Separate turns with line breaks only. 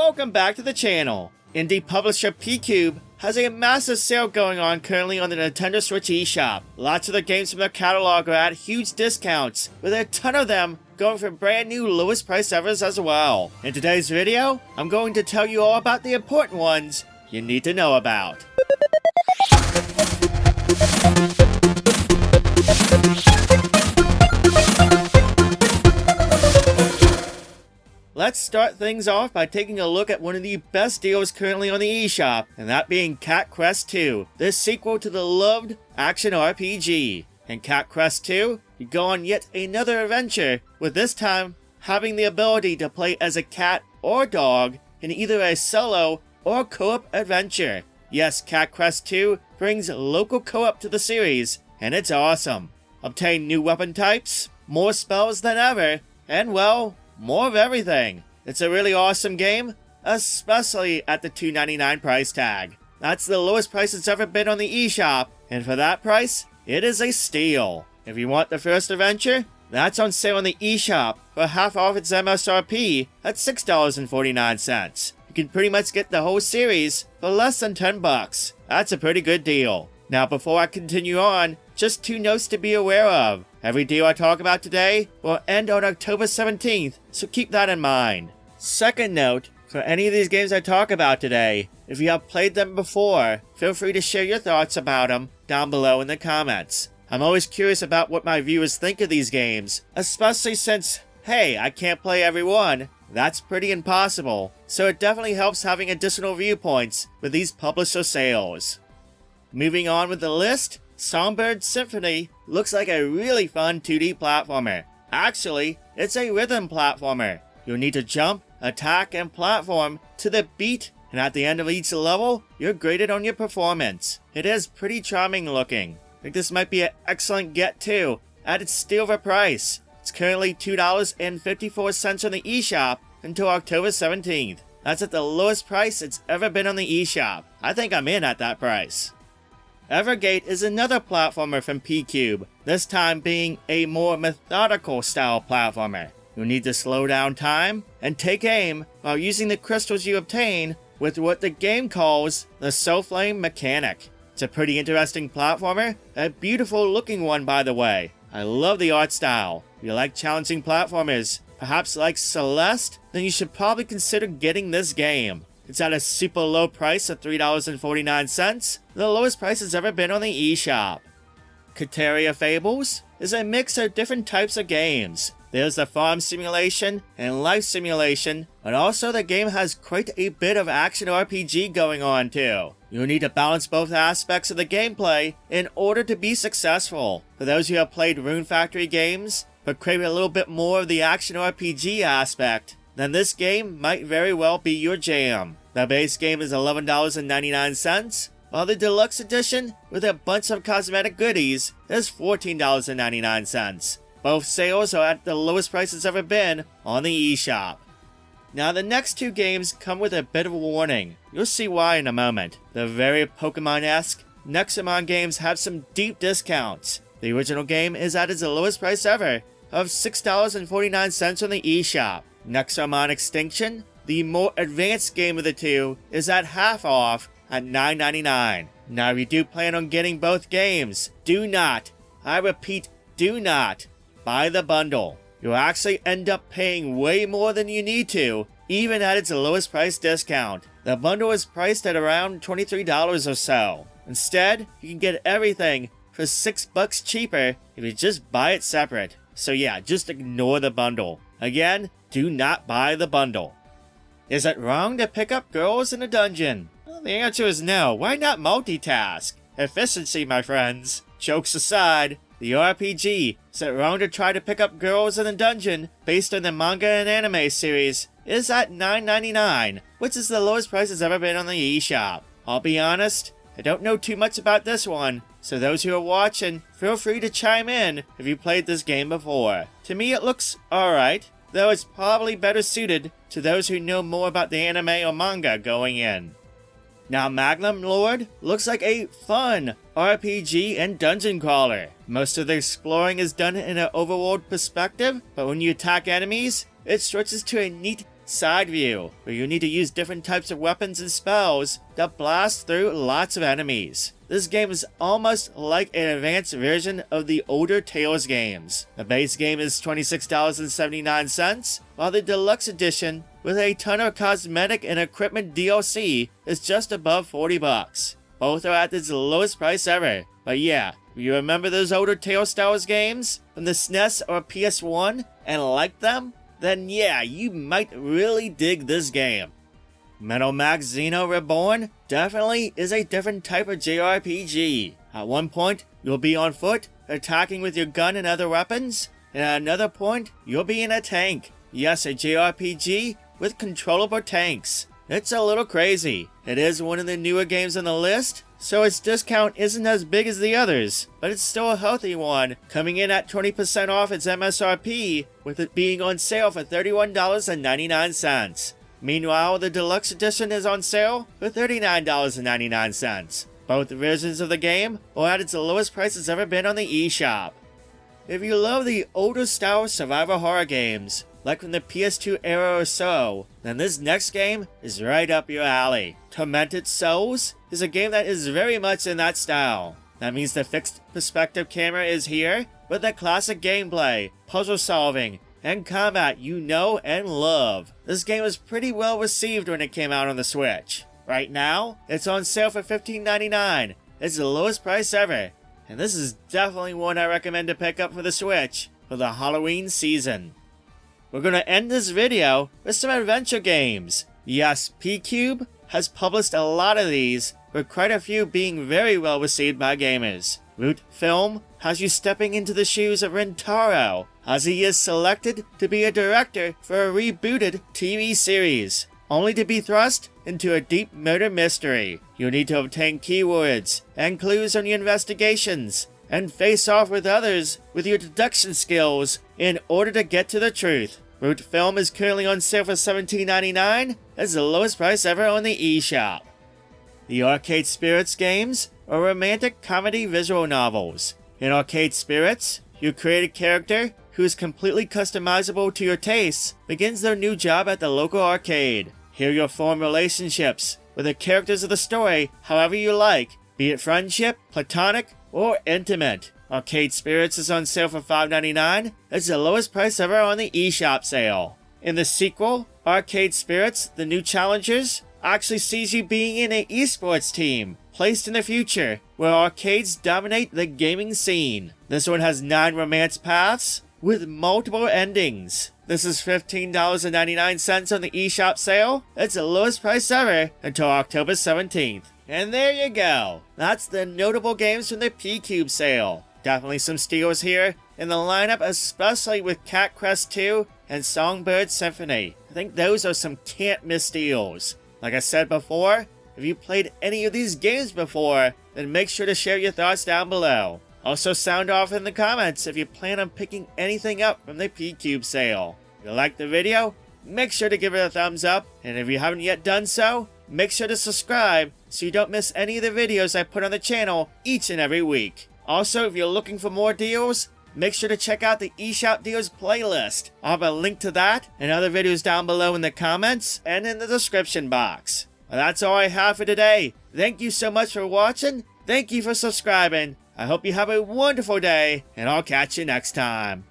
welcome back to the channel. Indie publisher PQUBE has a massive sale going on currently on the Nintendo Switch eShop. Lots of the games from their catalog are at huge discounts, with a ton of them going for brand new lowest price evers as well. In today's video, I'm going to tell you all about the important ones you need to know about. Let's start things off by taking a look at one of the best deals currently on the eShop, and that being Cat Quest 2, the sequel to the loved action RPG. In Cat Quest 2, you go on yet another adventure, with this time having the ability to play as a cat or dog in either a solo or co-op adventure. Yes, Cat Quest 2 brings local co-op to the series, and it's awesome. Obtain new weapon types, more spells than ever, and well, more of everything. It's a really awesome game, especially at the $2.99 price tag. That's the lowest price it's ever been on the eShop, and for that price, it is a steal. If you want the first adventure, that's on sale on the eShop for half off its MSRP at $6.49. You can pretty much get the whole series for less than $10. That's a pretty good deal. Now before I continue on, just two notes to be aware of. Every deal I talk about today will end on October 17th, so keep that in mind. Second note, for any of these games I talk about today, if you have played them before, feel free to share your thoughts about them down below in the comments. I'm always curious about what my viewers think of these games, especially since, hey, I can't play every one. That's pretty impossible, so it definitely helps having additional viewpoints with these publisher sales. Moving on with the list, Songbird Symphony looks like a really fun 2D platformer. Actually, it's a rhythm platformer. You'll need to jump, attack, and platform to the beat, and at the end of each level, you're graded on your performance. It is pretty charming looking. I think this might be an excellent get too, at its steal of a price. It's currently $2.54 on the eShop until October 17th. That's at the lowest price it's ever been on the eShop. I think I'm in at that price. Evergate is another platformer from PQUBE, this time being a more methodical style platformer. You'll need to slow down time and take aim while using the crystals you obtain with what the game calls the Soul Flame mechanic. It's a pretty interesting platformer, a beautiful looking one by the way. I love the art style. If you like challenging platformers, perhaps like Celeste, then you should probably consider getting this game. It's at a super low price of $3.49, the lowest price it's ever been on the eShop. Kitaria Fables is a mix of different types of games. There's the farm simulation and life simulation, but also the game has quite a bit of action RPG going on too. You'll need to balance both aspects of the gameplay in order to be successful. For those who have played Rune Factory games, but crave a little bit more of the action RPG aspect, then this game might very well be your jam. The base game is $11.99, while the deluxe edition with a bunch of cosmetic goodies is $14.99. Both sales are at the lowest price it's ever been on the eShop. Now the next two games come with a bit of a warning. You'll see why in a moment. The very Pokemon-esque Nexomon games have some deep discounts. The original game is at its lowest price ever of $6.49 on the eShop. Nexomon Extinction, the more advanced game of the two, is at half off at $9.99. Now if you do plan on getting both games, do not, I repeat, do not buy the bundle. You'll actually end up paying way more than you need to, even at its lowest price discount. The bundle is priced at around $23 or so. Instead, you can get everything for $6 cheaper if you just buy it separate. So yeah, just ignore the bundle. Again, do not buy the bundle. Is it wrong to pick up girls in a dungeon? Well, the answer is no. Why not multitask? Efficiency, my friends. Jokes aside, the RPG, is it wrong to try to pick up girls in a dungeon based on the manga and anime series, is at $9.99, which is the lowest price it's ever been on the eShop. I'll be honest, I don't know too much about this one, so those who are watching, feel free to chime in if you played this game before. To me it looks alright, though it's probably better suited to those who know more about the anime or manga going in. Now MAGLAM Lord looks like a fun RPG and dungeon crawler. Most of the exploring is done in an overworld perspective, but when you attack enemies, it switches to a neat side view, where you need to use different types of weapons and spells that blast through lots of enemies. This game is almost like an advanced version of the older Tales games. The base game is $26.79, while the deluxe edition, with a ton of cosmetic and equipment DLC, is just above $40. Both are at its lowest price ever. But yeah, if you remember those older Tales Styles games from the SNES or PS1 and liked them, then yeah, you might really dig this game. Metal Max Xeno Reborn definitely is a different type of JRPG. At one point, you'll be on foot, attacking with your gun and other weapons, and at another point, you'll be in a tank. Yes, a JRPG with controllable tanks. It's a little crazy. It is one of the newer games on the list, so its discount isn't as big as the others, but it's still a healthy one, coming in at 20% off its MSRP, with it being on sale for $31.99. Meanwhile, the deluxe edition is on sale for $39.99. Both versions of the game are at its lowest price it's ever been on the eShop. If you love the older style survival horror games, like from the PS2 era or so, then this next game is right up your alley. Tormented Souls is a game that is very much in that style. That means the fixed perspective camera is here, with the classic gameplay, puzzle solving, and combat you know and love. This game was pretty well received when it came out on the Switch. Right now, it's on sale for $15.99. It's the lowest price ever, and this is definitely one I recommend to pick up for the Switch for the Halloween season. We're going to end this video with some adventure games. Yes, PQUBE has published a lot of these, with quite a few being very well received by gamers. Root Film has you stepping into the shoes of Rentaro, as he is selected to be a director for a rebooted TV series, only to be thrust into a deep murder mystery. You'll need to obtain keywords and clues on your investigations, and face off with others with your deduction skills in order to get to the truth. Root Film is currently on sale for $17.99, as the lowest price ever on the eShop. The Arcade Spirits games are romantic comedy visual novels. In Arcade Spirits, you create a character who is completely customizable to your tastes, begins their new job at the local arcade. Here you'll form relationships with the characters of the story however you like, be it friendship, platonic, or intimate. Arcade Spirits is on sale for $5.99. It's the lowest price ever on the eShop sale. In the sequel, Arcade Spirits, The New Challengers, actually sees you being in an esports team, placed in the future, where arcades dominate the gaming scene. This one has 9 romance paths, with multiple endings. This is $15.99 on the eShop sale. It's the lowest price ever until October 17th. And there you go. That's the notable games from the PQUBE sale. Definitely some steals here in the lineup, especially with Cat Quest 2 and Songbird Symphony. I think those are some can't miss steals. Like I said before, if you played any of these games before, then make sure to share your thoughts down below. Also sound off in the comments if you plan on picking anything up from the PQUBE sale. If you liked the video, make sure to give it a thumbs up, and if you haven't yet done so, make sure to subscribe so you don't miss any of the videos I put on the channel each and every week. Also, if you're looking for more deals, make sure to check out the eShop Deals playlist. I'll have a link to that and other videos down below in the comments and in the description box. Well, that's all I have for today. Thank you so much for watching. Thank you for subscribing. I hope you have a wonderful day, and I'll catch you next time.